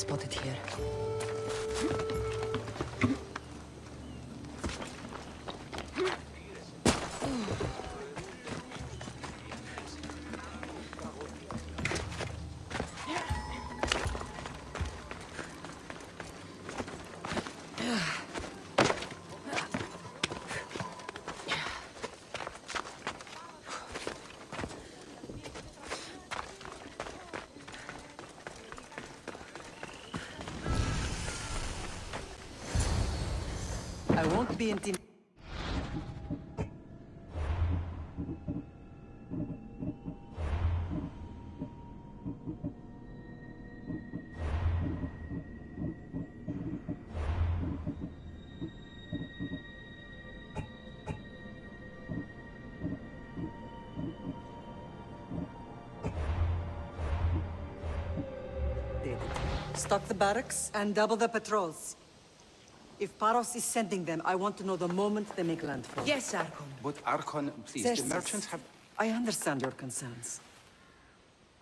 spotted here. I won't be intimidated. Stock the barracks and double the patrols. If Paros is sending them, I want to know the moment they make landfall. Yes, Archon. But Archon, please, Yes, the merchants have... I understand your concerns.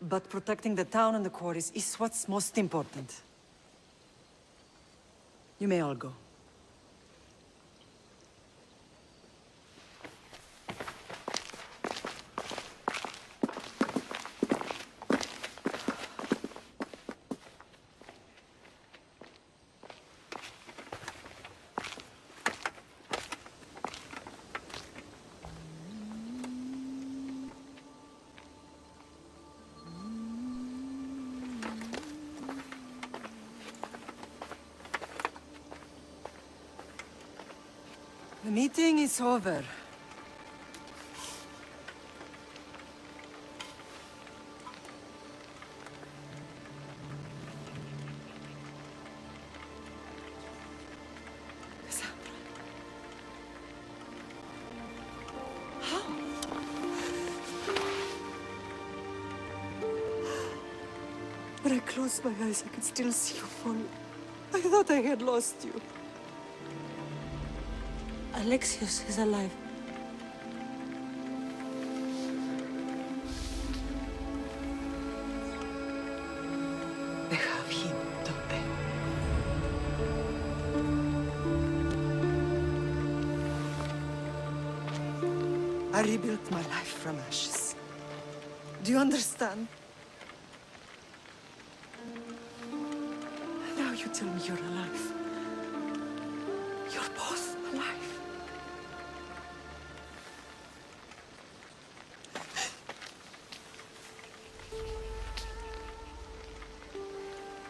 But protecting the town and the quarries is what's most important. You may all go. The meeting is over. Cassandra. How? When I closed my eyes, I could still see you fall. I thought I had lost you. Alexios is alive. They have him, don't they? I rebuilt my life from ashes. Do you understand? Now you tell me you're alive. You're both alive.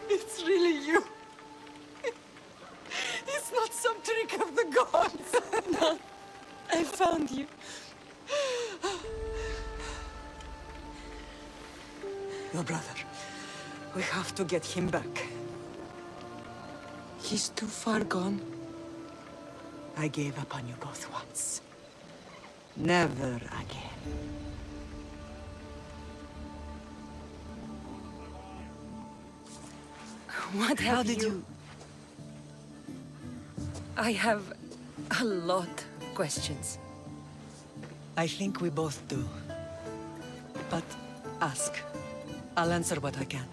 It's really you. It's not some trick of the gods. No, I found you. Your brother. We have to get him back. He's too far gone. I gave up on you both once. Never again. What How have did you... I have a lot of questions. I think we both do. But ask. I'll answer what I can.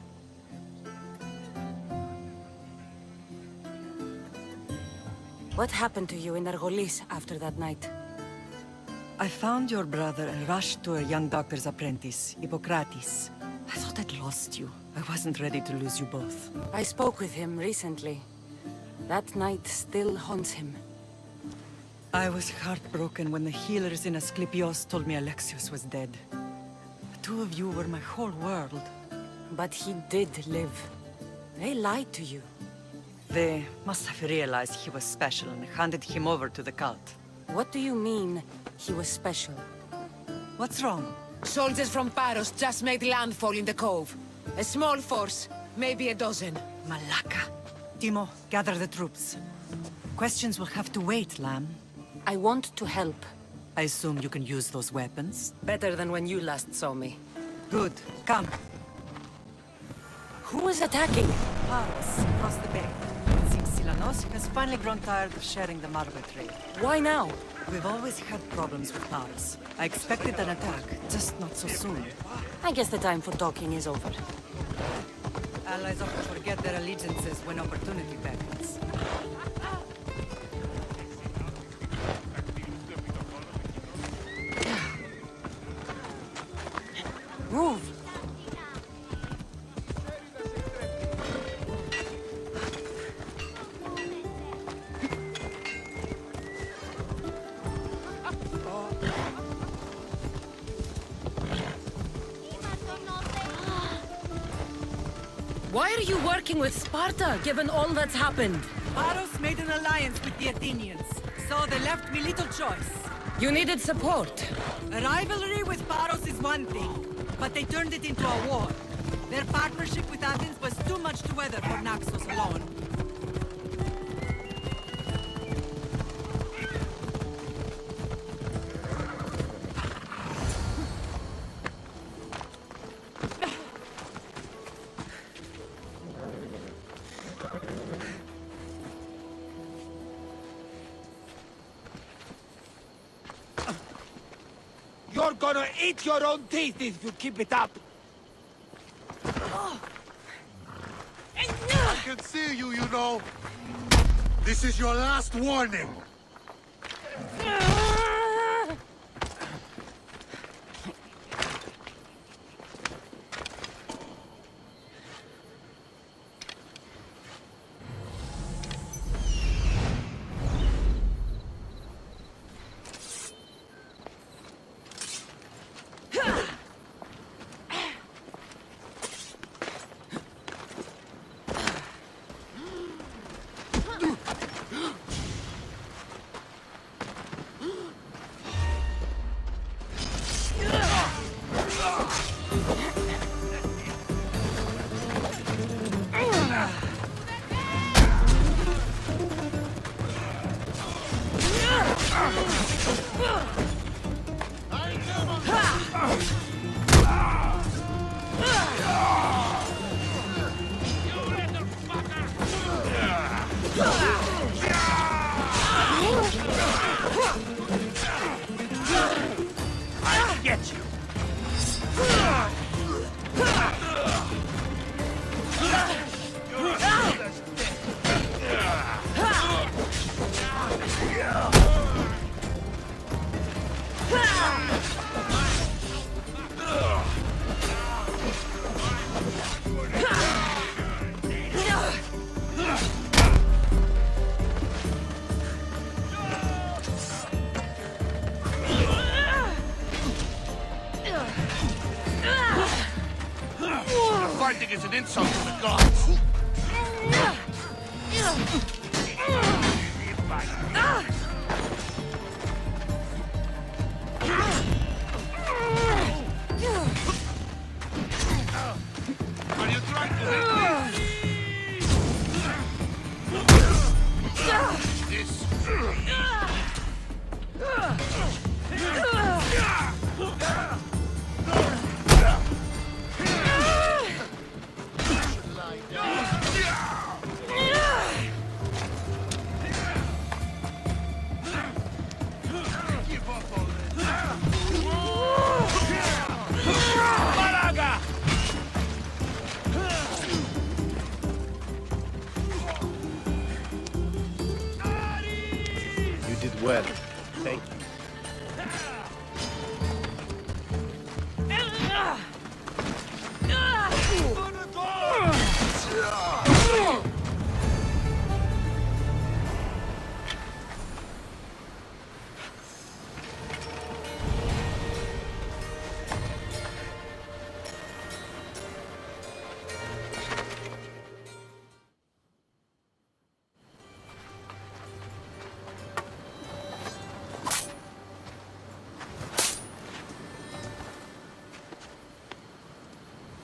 What happened to you in Argolis after that night? I found your brother and rushed to a young doctor's apprentice, Hippocrates. I thought I'd lost you. I wasn't ready to lose you both. I spoke with him recently. That night still haunts him. I was heartbroken when the healers in Asclepios told me Alexios was dead. The two of you were my whole world. But he did live. They lied to you. They must have realized he was special and handed him over to the cult. What do you mean, he was special? What's wrong? Soldiers from Paros just made landfall in the cove. A small force, maybe a dozen. Malaka. Timo, gather the troops. Questions will have to wait, Lamb. I want to help. I assume you can use those weapons? Better than when you last saw me. Good. Come. Who is attacking? Paros, across the bay. It seems Silanos has finally grown tired of sharing the marble trade. Why now? We've always had problems with Paros. I expected an attack, just not so soon. I guess the time for talking is over. Allies often forget their allegiances when opportunity beckons. Move! Why are you working with Sparta, given all that's happened? Paros made an alliance with the Athenians, so they left me little choice. You needed support. A rivalry with Paros is one thing, but they turned it into a war. Their partnership with Athens was too much to weather for Naxos alone. You're gonna eat your own teeth if you keep it up! I can see you, you know. This is your last warning. Get you! Fighting is an insult to the gods. Are you trying to hit me? This. Give up already. Baraga! You did well. Thank you.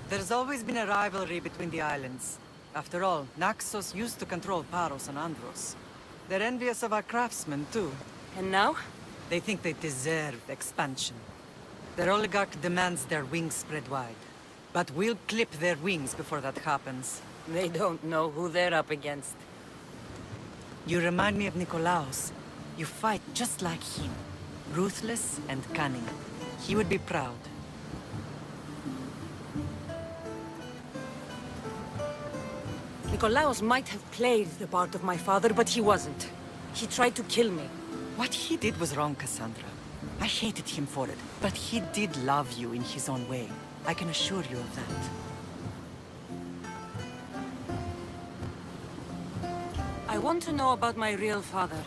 There's always been a rivalry between the islands. After all, Naxos used to control Paros and Andros. They're envious of our craftsmen, too. And now? They think they deserve expansion. Their oligarch demands their wings spread wide. But we'll clip their wings before that happens. They don't know who they're up against. You remind me of Nikolaos. You fight just like him. Ruthless and cunning. He would be proud. Nikolaos might have played the part of my father, but he wasn't. He tried to kill me. What he did was wrong, Cassandra. I hated him for it, but he did love you in his own way. I can assure you of that. I want to know about my real father.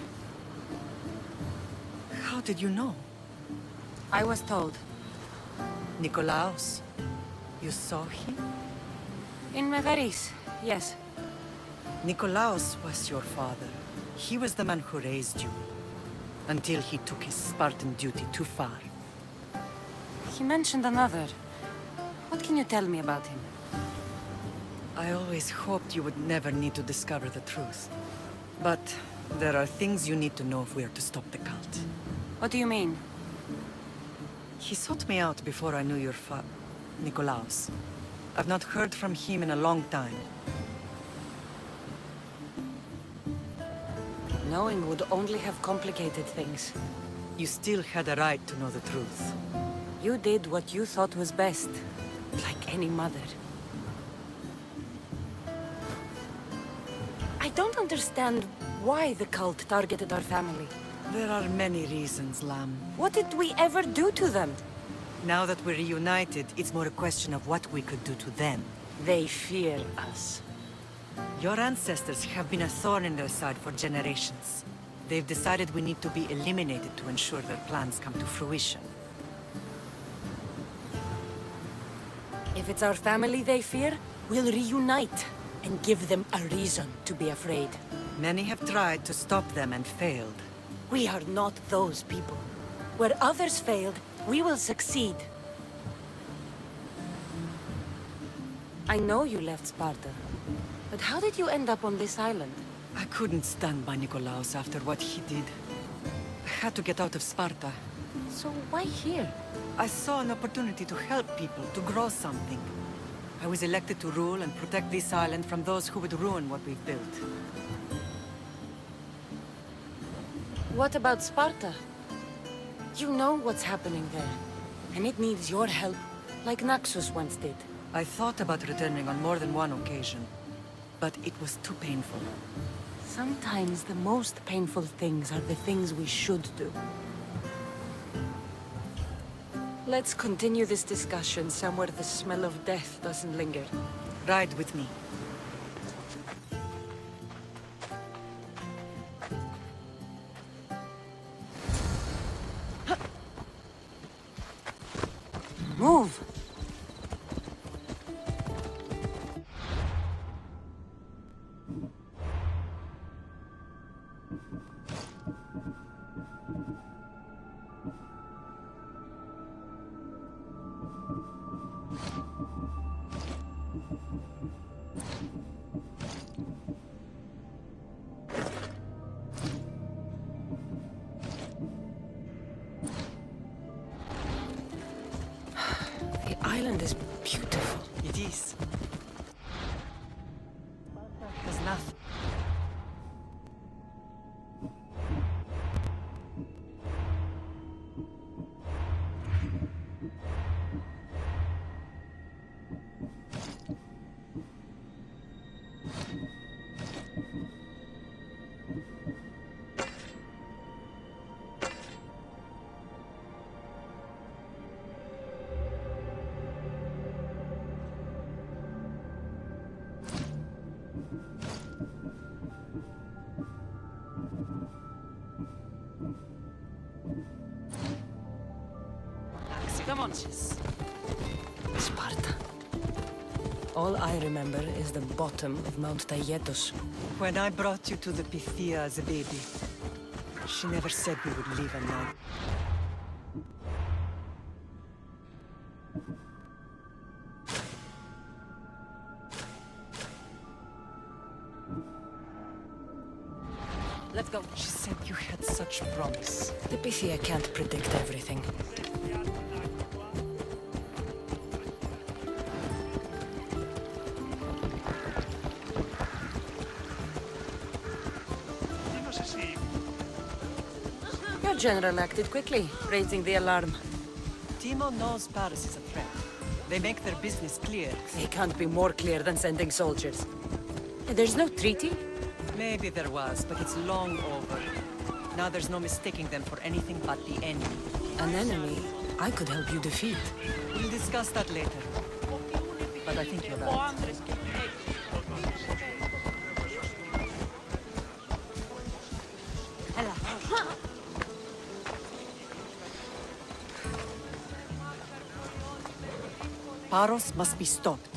How did you know? I was told. Nikolaos. You saw him? In Meveris, yes. Nikolaos was your father. He was the man who raised you. Until he took his Spartan duty too far. He mentioned another. What can you tell me about him? I always hoped you would never need to discover the truth. But there are things you need to know if we are to stop the cult. What do you mean? He sought me out before I knew your Nikolaos. I've not heard from him in a long time. Knowing would only have complicated things. You still had a right to know the truth. You did what you thought was best. Like any mother. I don't understand why the cult targeted our family. There are many reasons, Lamb. What did we ever do to them? Now that we're reunited, it's more a question of what we could do to them. They fear us. Your ancestors have been a thorn in their side for generations. They've decided we need to be eliminated to ensure their plans come to fruition. If it's our family they fear, we'll reunite and give them a reason to be afraid. Many have tried to stop them and failed. We are not those people. Where others failed, we will succeed. I know you left Sparta, but how did you end up on this island? I couldn't stand by Nikolaos after what he did. I had to get out of Sparta. So why here? I saw an opportunity to help people, to grow something. I was elected to rule and protect this island from those who would ruin what we've built. What about Sparta? You know what's happening there, and it needs your help, like Naxos once did. I thought about returning on more than one occasion, but it was too painful. Sometimes the most painful things are the things we should do. Let's continue this discussion somewhere the smell of death doesn't linger. Ride with me. Move! The island is beautiful. It is. There's nothing. Sparta. All I remember is the bottom of Mount Taygetos. When I brought you to the Pythia as a baby, she never said we would leave alive. Let's go. She said you had such promise. The Pythia can't predict everything. Your general acted quickly, raising the alarm. Timo knows Paris is a threat. They make their business clear. They can't be more clear than sending soldiers. There's no treaty? Maybe there was, but it's long over. Now there's no mistaking them for anything but the enemy. An enemy I could help you defeat. We'll discuss that later. But I think you're right. Paros must be stopped.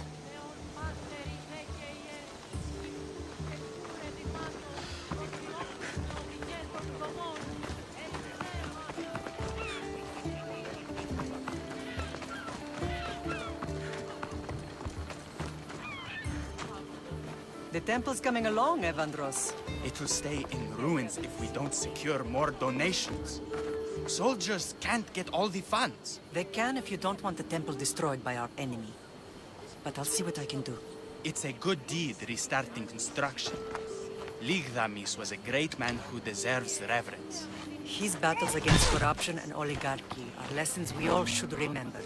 The temple's coming along, Evandros. It will stay in ruins if we don't secure more donations. Soldiers can't get all the funds. They can if you don't want the temple destroyed by our enemy. But I'll see what I can do. It's a good deed restarting construction. Ligdamis was a great man who deserves reverence. His battles against corruption and oligarchy are lessons we all should remember.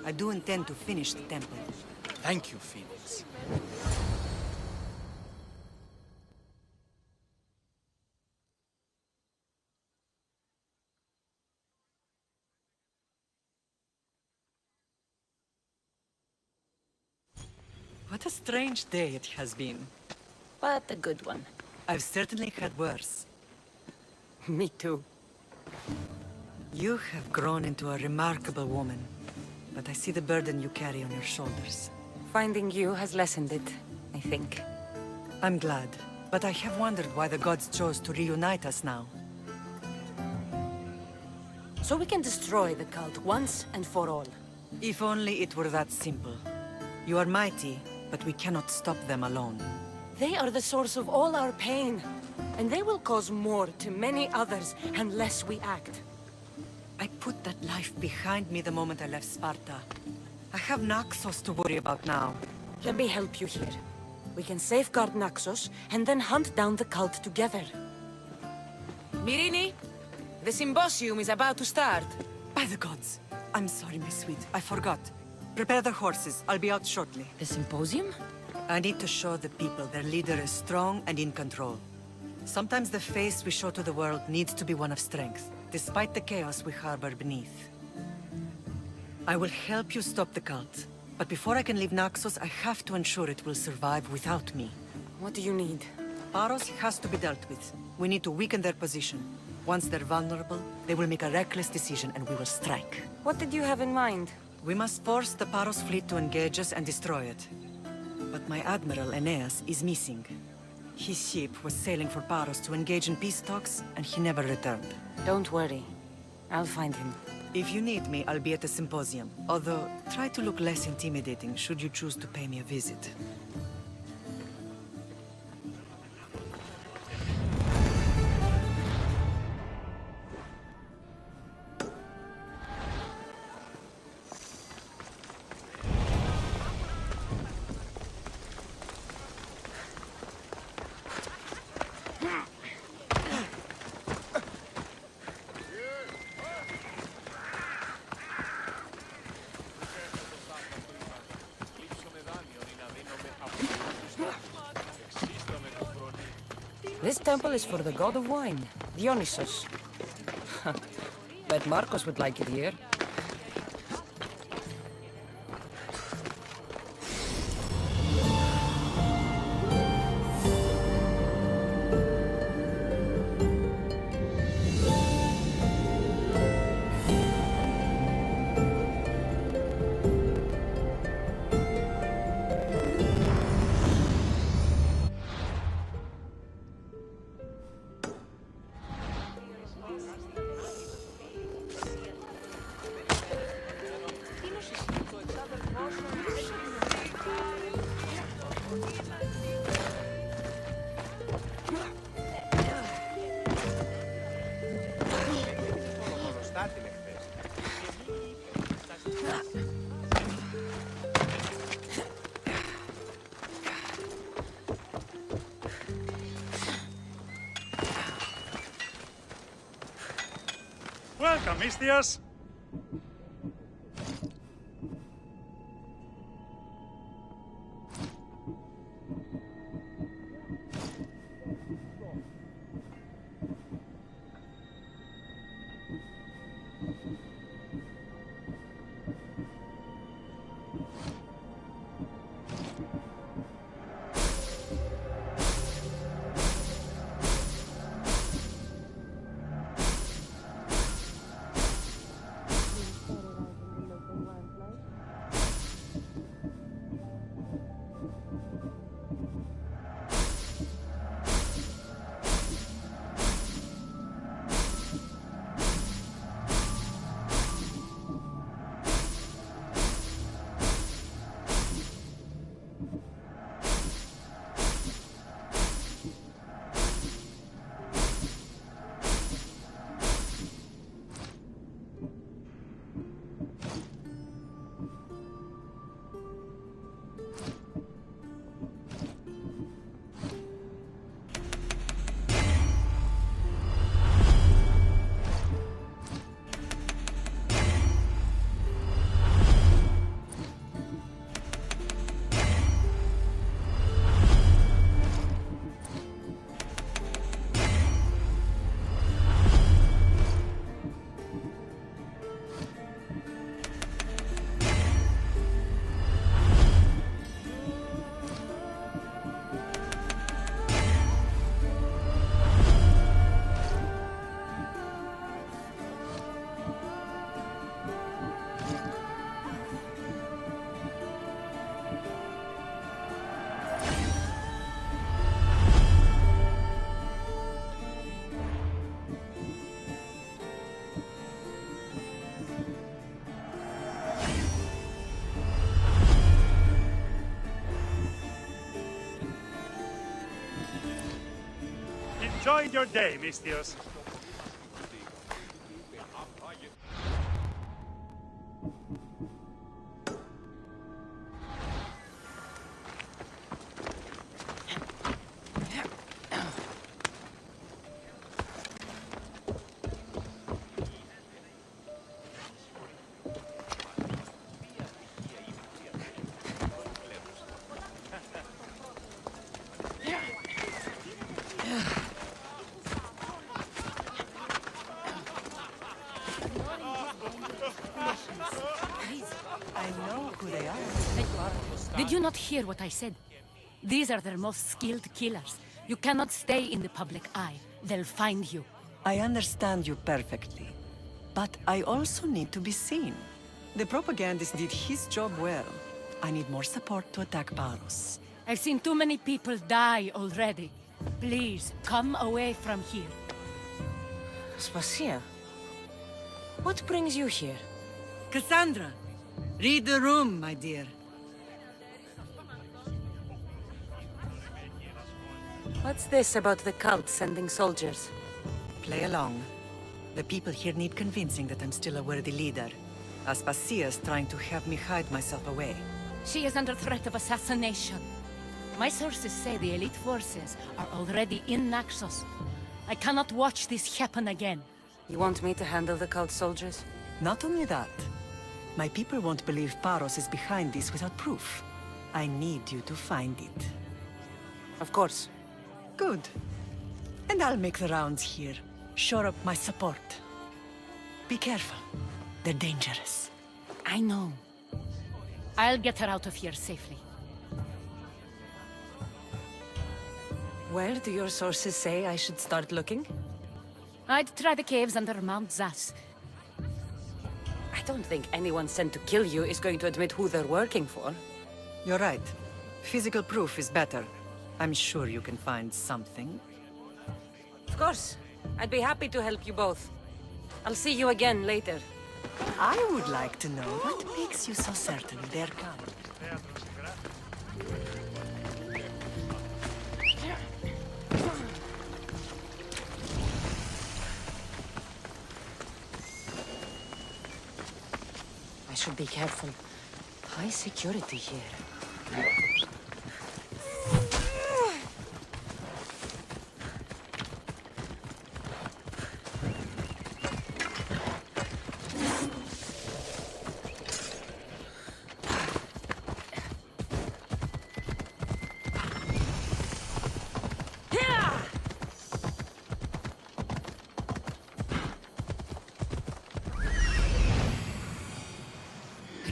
I do intend to finish the temple. Thank you, Phoenix. What a strange day it has been. But a good one. I've certainly had worse. Me too. You have grown into a remarkable woman, but I see the burden you carry on your shoulders. Finding you has lessened it, I think. I'm glad, but I have wondered why the gods chose to reunite us now. So we can destroy the cult once and for all. If only it were that simple. You are mighty, but we cannot stop them alone. They are the source of all our pain, and they will cause more to many others unless we act. I put that life behind me the moment I left Sparta. I have Naxos to worry about now. Let me help you here. We can safeguard Naxos, and then hunt down the cult together. Mirini, the symposium is about to start. By the gods! I'm sorry, my sweet. I forgot. Prepare the horses. I'll be out shortly. The symposium? I need to show the people their leader is strong and in control. Sometimes the face we show to the world needs to be one of strength, despite the chaos we harbor beneath. I will help you stop the cult, but before I can leave Naxos, I have to ensure it will survive without me. What do you need? Paros has to be dealt with. We need to weaken their position. Once they're vulnerable, they will make a reckless decision and we will strike. What did you have in mind? We must force the Paros fleet to engage us and destroy it. But my admiral, Aeneas, is missing. His ship was sailing for Paros to engage in peace talks, and he never returned. Don't worry. I'll find him. If you need me, I'll be at the symposium. Although, try to look less intimidating should you choose to pay me a visit. This temple is for the god of wine, Dionysos. Bet Marcos would like it here. Welcome, Mistias. Enjoy your day, Mistios. I know who they are. Did you not hear what I said? These are their most skilled killers. You cannot stay in the public eye. They'll find you. I understand you perfectly. But I also need to be seen. The propagandist did his job well. I need more support to attack Paros. I've seen too many people die already. Please, come away from here. Spacia, what brings you here? Cassandra, read the room, my dear. What's this about the cult sending soldiers? Play along. The people here need convincing that I'm still a worthy leader. Aspasia's trying to have me hide myself away. She is under threat of assassination. My sources say the elite forces are already in Naxos. I cannot watch this happen again. You want me to handle the cult soldiers? Not only that, my people won't believe Paros is behind this without proof. I need you to find it. Of course. Good. And I'll make the rounds here. Shore up my support. Be careful. They're dangerous. I know. I'll get her out of here safely. Where do your sources say I should start looking? I'd try the caves under Mount Zas. I don't think anyone sent to kill you is going to admit who they're working for. You're right. Physical proof is better. I'm sure you can find something. Of course. I'd be happy to help you both. I'll see you again later. I would like to know what makes you so certain they're coming. I should be careful. High security here.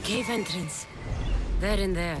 Cave entrance. They're in there.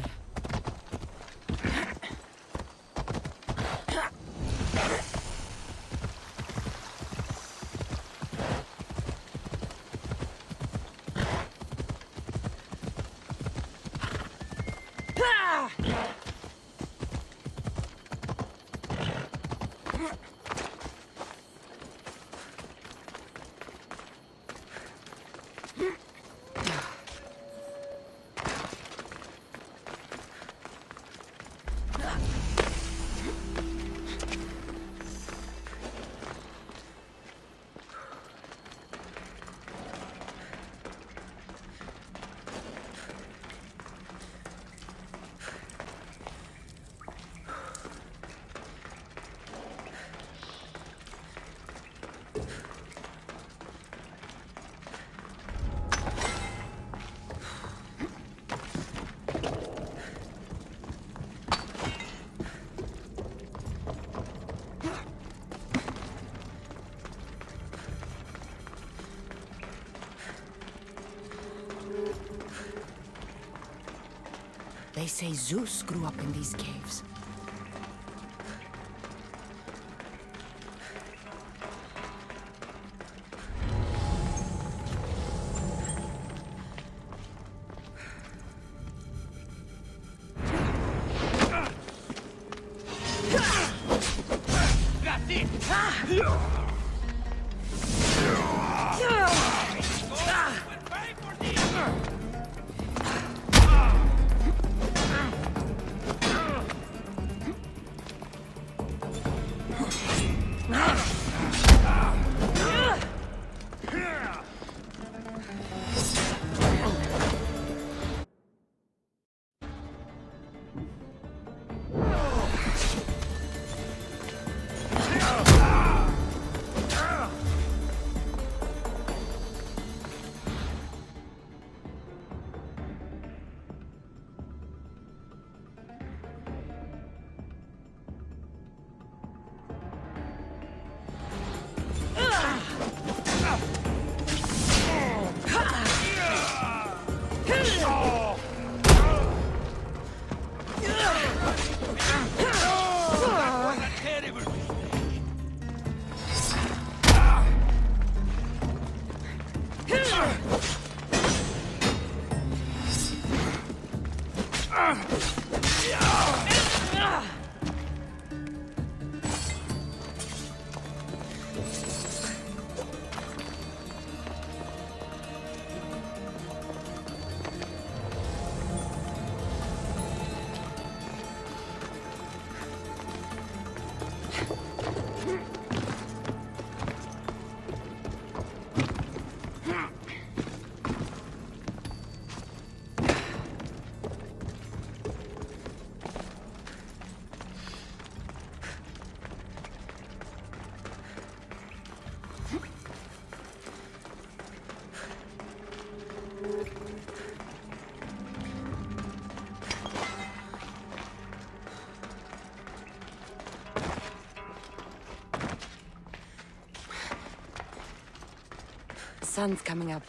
They say Zeus grew up in these caves. Sun's coming up.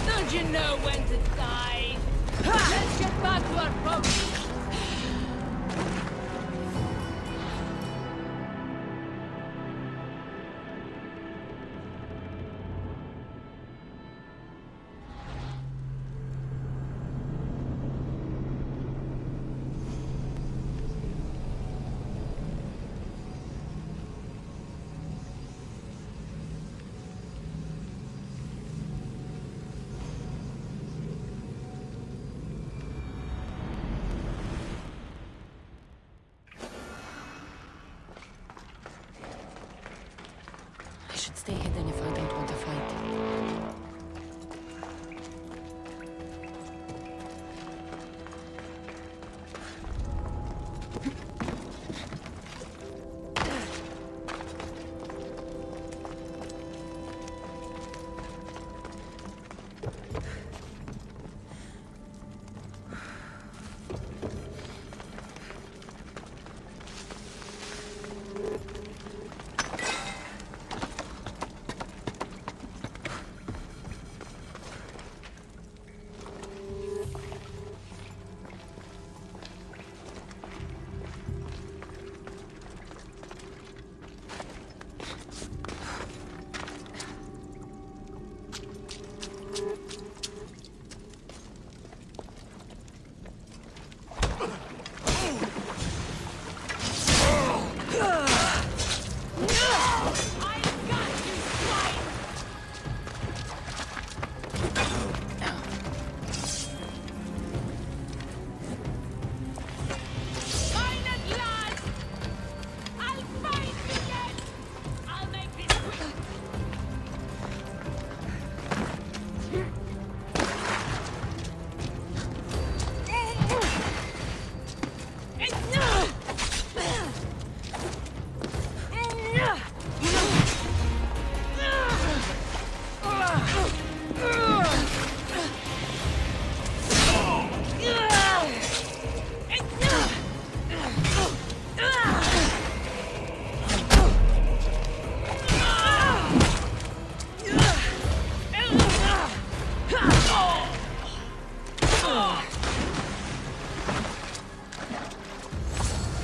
Don't you know when to die? Let's get back to our program. I should stay hidden if I don't want to fight.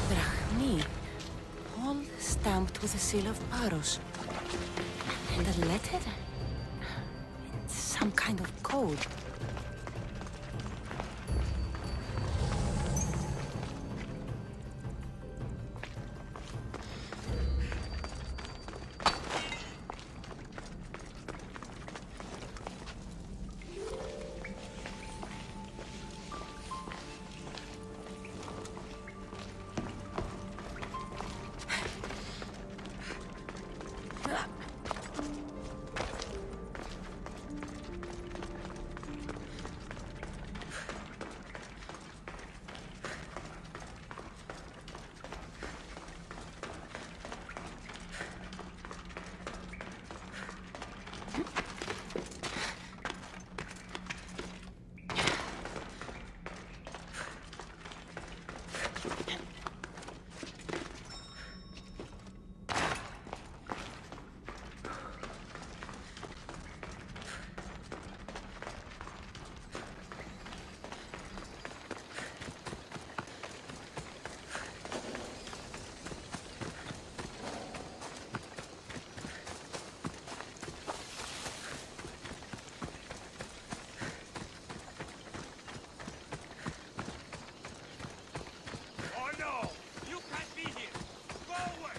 Drachmi. All stamped with the seal of Paros. And a letter? Some kind of code. Oh no! You can't be here! Go away!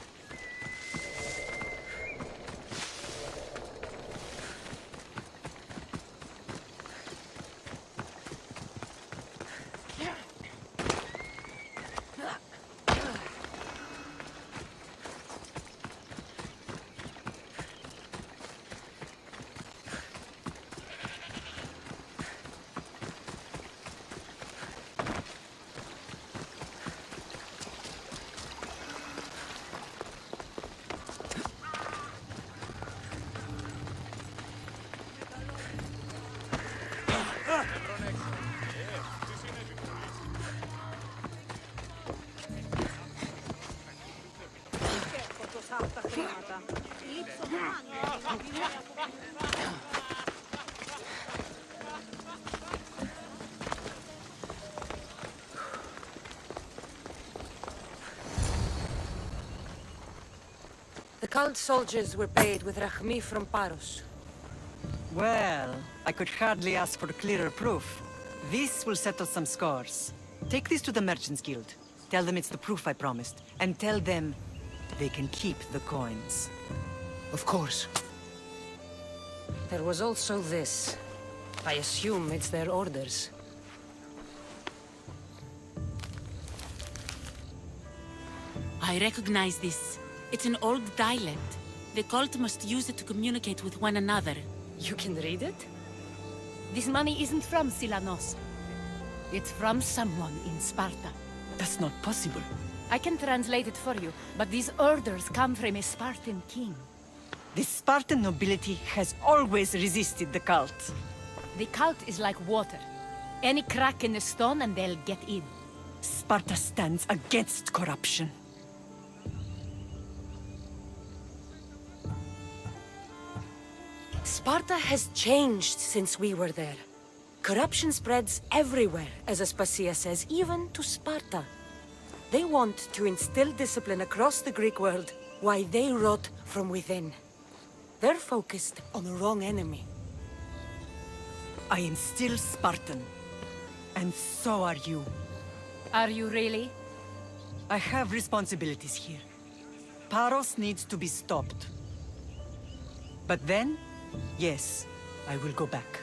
The cult soldiers were paid with Rachmi from Paros. Well, I could hardly ask for clearer proof. This will settle some scores. Take this to the Merchants Guild. Tell them it's the proof I promised. And tell them they can keep the coins. Of course. There was also this. I assume it's their orders. I recognize this. It's an old dialect. The cult must use it to communicate with one another. You can read it? This money isn't from Silanos. It's from someone in Sparta. That's not possible. I can translate it for you, but these orders come from a Spartan king. The Spartan nobility has always resisted the cult. The cult is like water. Any crack in the stone and they'll get in. Sparta stands against corruption. Sparta has changed since we were there. Corruption spreads everywhere, as Aspasia says, even to Sparta. They want to instill discipline across the Greek world, while they rot from within. They're focused on the wrong enemy. I am still Spartan. And so are you. Are you really? I have responsibilities here. Paros needs to be stopped. But then, yes, I will go back.